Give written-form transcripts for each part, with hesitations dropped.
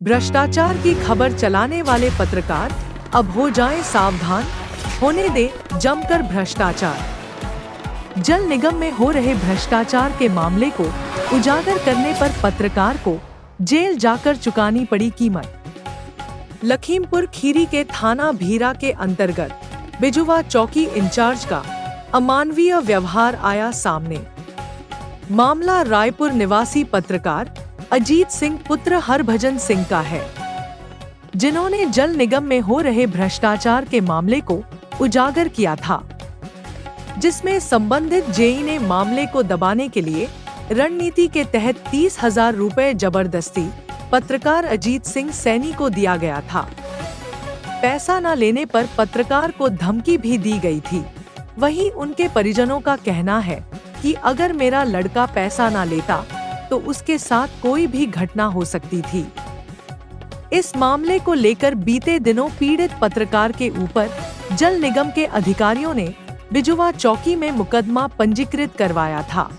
भ्रष्टाचार की खबर चलाने वाले पत्रकार अब हो जाएं सावधान, होने दें जमकर भ्रष्टाचार। जल निगम में हो रहे भ्रष्टाचार के मामले को उजागर करने पर पत्रकार को जेल जाकर चुकानी पड़ी कीमत। लखीमपुर खीरी के थाना भीरा के अंतर्गत बिजुवा चौकी इंचार्ज का अमानवीय व्यवहार आया सामने। मामला रायपुर निवासी पत्रकार अजीत सिंह पुत्र हरभजन सिंह का है, जिन्होंने जल निगम में हो रहे भ्रष्टाचार के मामले को उजागर किया था, जिसमें संबंधित जेई ने मामले को दबाने के लिए रणनीति के तहत 30,000 रुपए जबरदस्ती पत्रकार अजीत सिंह सैनी को दिया गया था। पैसा न लेने पर पत्रकार को धमकी भी दी गई थी। वहीं उनके परिजनों का कहना है कि अगर मेरा लड़का पैसा न लेता तो उसके साथ कोई भी घटना हो सकती थी। इस मामले को लेकर बीते दिनों पीड़ित पत्रकार के ऊपर जल निगम के अधिकारियों ने बिजुवा चौकी में मुकदमा पंजीकृत करवाया था,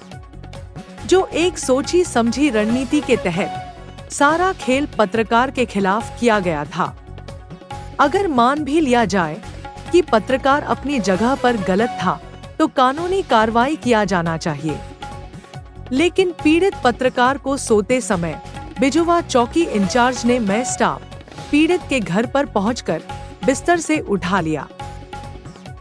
जो एक सोची समझी रणनीति के तहत सारा खेल पत्रकार के खिलाफ किया गया था। अगर मान भी लिया जाए कि पत्रकार अपनी जगह पर गलत था तो कानूनी कार्रवाई किया जाना चाहिए, लेकिन पीड़ित पत्रकार को सोते समय बिजुवा चौकी इंचार्ज ने मैं स्टाफ पीड़ित के घर पर पहुंचकर बिस्तर से उठा लिया।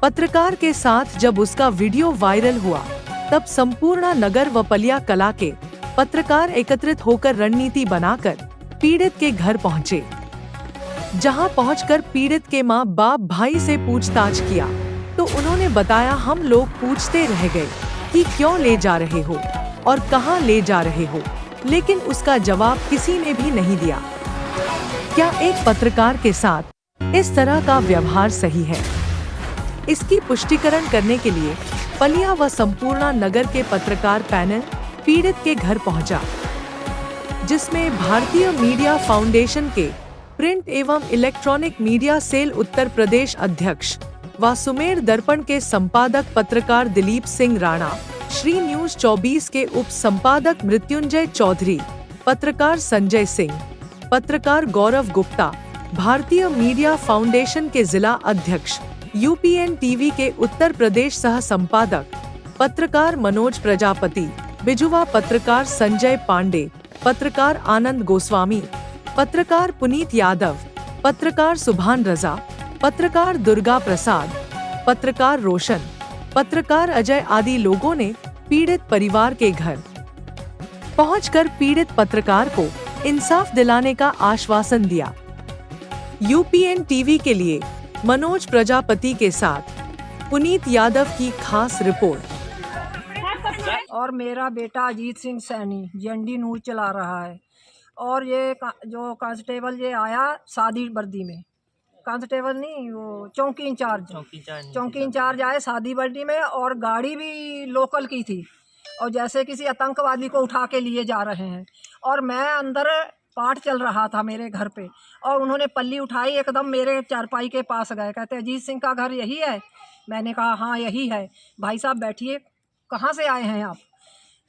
पत्रकार के साथ जब उसका वीडियो वायरल हुआ तब संपूर्ण नगर व पलिया कला के पत्रकार एकत्रित होकर रणनीति बनाकर पीड़ित के घर पहुंचे, जहां पहुंचकर पीड़ित के मां बाप भाई से पूछताछ किया तो उन्होंने बताया हम लोग पूछते रह गए कि क्यों ले जा रहे हो और कहां ले जा रहे हो, लेकिन उसका जवाब किसी ने भी नहीं दिया। क्या एक पत्रकार के साथ इस तरह का व्यवहार सही है? इसकी पुष्टिकरण करने के लिए पलिया व संपूर्ण नगर के पत्रकार पैनल पीड़ित के घर पहुंचा, जिसमें भारतीय मीडिया फाउंडेशन के प्रिंट एवं electronic media cell Uttar Pradesh अध्यक्ष व सुमेर दर्पण के संपादक पत्रकार दिलीप सिंह राणा, श्री न्यूज 24 के उप संपादक मृत्युंजय चौधरी, पत्रकार संजय सिंह, पत्रकार गौरव गुप्ता, भारतीय मीडिया फाउंडेशन के जिला अध्यक्ष, यूपीएन टीवी के उत्तर प्रदेश सह संपादक पत्रकार मनोज प्रजापति, बिजुवा पत्रकार संजय पांडे, पत्रकार आनंद गोस्वामी, पत्रकार पुनीत यादव, पत्रकार सुभान रजा, पत्रकार दुर्गा प्रसाद, पत्रकार रोशन, पत्रकार अजय आदि लोगों ने पीड़ित परिवार के घर पहुंचकर पीड़ित पत्रकार को इंसाफ दिलाने का आश्वासन दिया। यूपीएन टीवी के लिए मनोज प्रजापति के साथ पुनीत यादव की खास रिपोर्ट। और मेरा बेटा अजीत सिंह सैनी जेएनडी न्यूज चला रहा है, और ये जो कांस्टेबल ये आया शादी वर्दी में, कांस्टेबल नहीं वो चौकी इंचार्ज आए शादी वर्दी में, और गाड़ी भी लोकल की थी, और जैसे किसी आतंकवादी को उठा के लिए जा रहे हैं। और मैं अंदर पाठ चल रहा था मेरे घर पे, और उन्होंने पल्ली उठाई, एकदम मेरे चारपाई के पास गए, कहते अजीत सिंह का घर यही है? मैंने कहा हाँ यही है। भाई साहब बैठिए, कहाँ से आए हैं आप?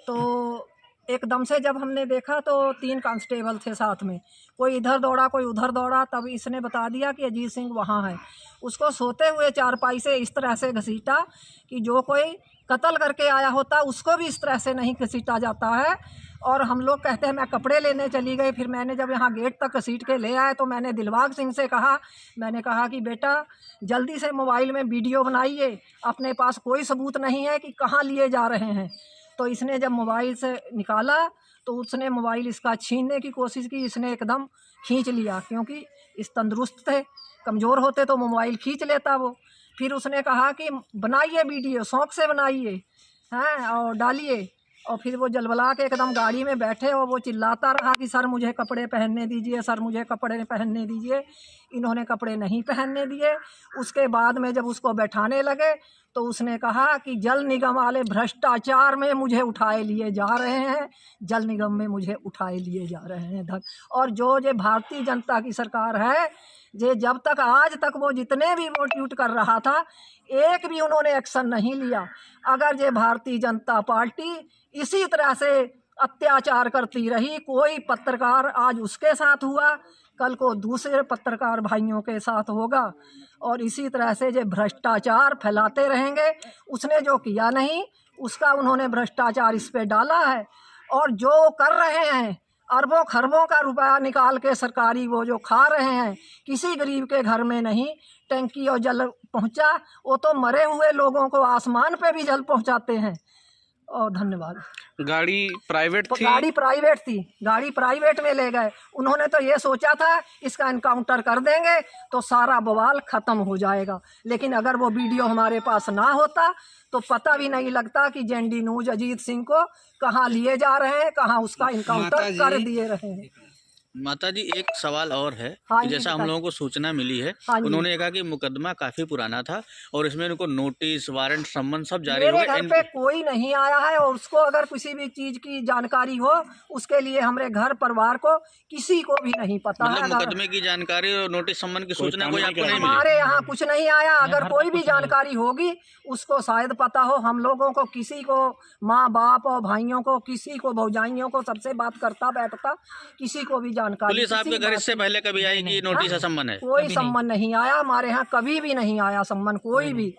तो एकदम से जब हमने देखा तो 3 कांस्टेबल थे साथ में, कोई इधर दौड़ा कोई उधर दौड़ा, तब इसने बता दिया कि अजीत सिंह वहाँ है। उसको सोते हुए चारपाई से इस तरह से घसीटा कि जो कोई कत्ल करके आया होता उसको भी इस तरह से नहीं घसीटा जाता है। और हम लोग कहते हैं मैं कपड़े लेने चली गई, फिर मैंने जब यहाँ गेट तक घसीट के ले आए तो मैंने दिलबाग सिंह से कहा, मैंने कहा कि बेटा जल्दी से मोबाइल में वीडियो बनाइए, अपने पास कोई सबूत नहीं है कि कहाँ लिए जा रहे हैं। तो इसने जब मोबाइल से निकाला तो उसने मोबाइल इसका छीनने की कोशिश की, इसने एकदम खींच लिया, क्योंकि इस तंदुरुस्त थे, कमज़ोर होते तो मोबाइल खींच लेता वो। फिर उसने कहा कि बनाइए वीडियो, शौक़ से बनाइए हैं और डालिए। और फिर वो जलबला के एकदम गाड़ी में बैठे और वो चिल्लाता रहा कि सर मुझे कपड़े पहनने दीजिए, सर मुझे कपड़े पहनने दीजिए। इन्होंने कपड़े नहीं पहनने दिए। उसके बाद में जब उसको बैठाने लगे तो उसने कहा कि जल निगम वाले भ्रष्टाचार में मुझे उठाए लिए जा रहे हैं, जल निगम में मुझे उठाए लिए जा रहे हैं। और जो भारतीय जनता की सरकार है, जब तक आज तक वो जितने भी वोट ट्यूट कर रहा था, एक भी उन्होंने एक्शन नहीं लिया। अगर ये भारतीय जनता पार्टी इसी तरह से अत्याचार करती रही, कोई पत्रकार आज उसके साथ हुआ, कल को दूसरे पत्रकार भाइयों के साथ होगा। और इसी तरह से जो भ्रष्टाचार फैलाते रहेंगे, उसने जो किया नहीं उसका उन्होंने भ्रष्टाचार इस पे डाला है। और जो कर रहे हैं अरबों खरबों का रुपया निकाल के सरकारी वो जो खा रहे हैं, किसी गरीब के घर में नहीं टंकी और जल पहुंचा, वो तो मरे हुए लोगों को आसमान पे भी जल पहुंचाते हैं। और धन्यवाद। गाड़ी प्राइवेट थी? गाड़ी प्राइवेट थी, गाड़ी प्राइवेट में ले गए। उन्होंने तो ये सोचा था इसका एनकाउंटर कर देंगे तो सारा बवाल खत्म हो जाएगा, लेकिन अगर वो वीडियो हमारे पास ना होता तो पता भी नहीं लगता कि जेएनडी न्यूज अजीत सिंह को कहाँ लिए जा रहे हैं, कहाँ उसका इनकाउंटर कर दिए रहे हैं। माता जी एक सवाल और है हाँ कि जी, जैसा हम लोगों को सूचना मिली है, हाँ जी। उन्होंने कहा कि मुकदमा काफी पुराना था और इसमें उनको नोटिस वारंट सम्मन सब जारी हुए। मेरे घर पे कोई नहीं आया है और उसको अगर किसी भी चीज की जानकारी हो उसके लिए हमारे घर परिवार को किसी को भी नहीं पता है। मतलब मुकदमे की जानकारी और नोटिस सम्मन की सूचना कोई आपको नहीं मिली? हमारे यहाँ कुछ नहीं आया। अगर कोई भी जानकारी होगी उसको शायद पता हो। हम लोगों को किसी को, माँ बाप और भाइयों को, किसी को भौजाइयों को, सबसे बात करता बैठता, किसी को भी जानकारी। पुलिस आपके घर इससे पहले कभी आई कि नोटिस है सम्मन है? कोई सम्मन नहीं आया हमारे यहाँ, कभी भी नहीं आया सम्मन कोई भी।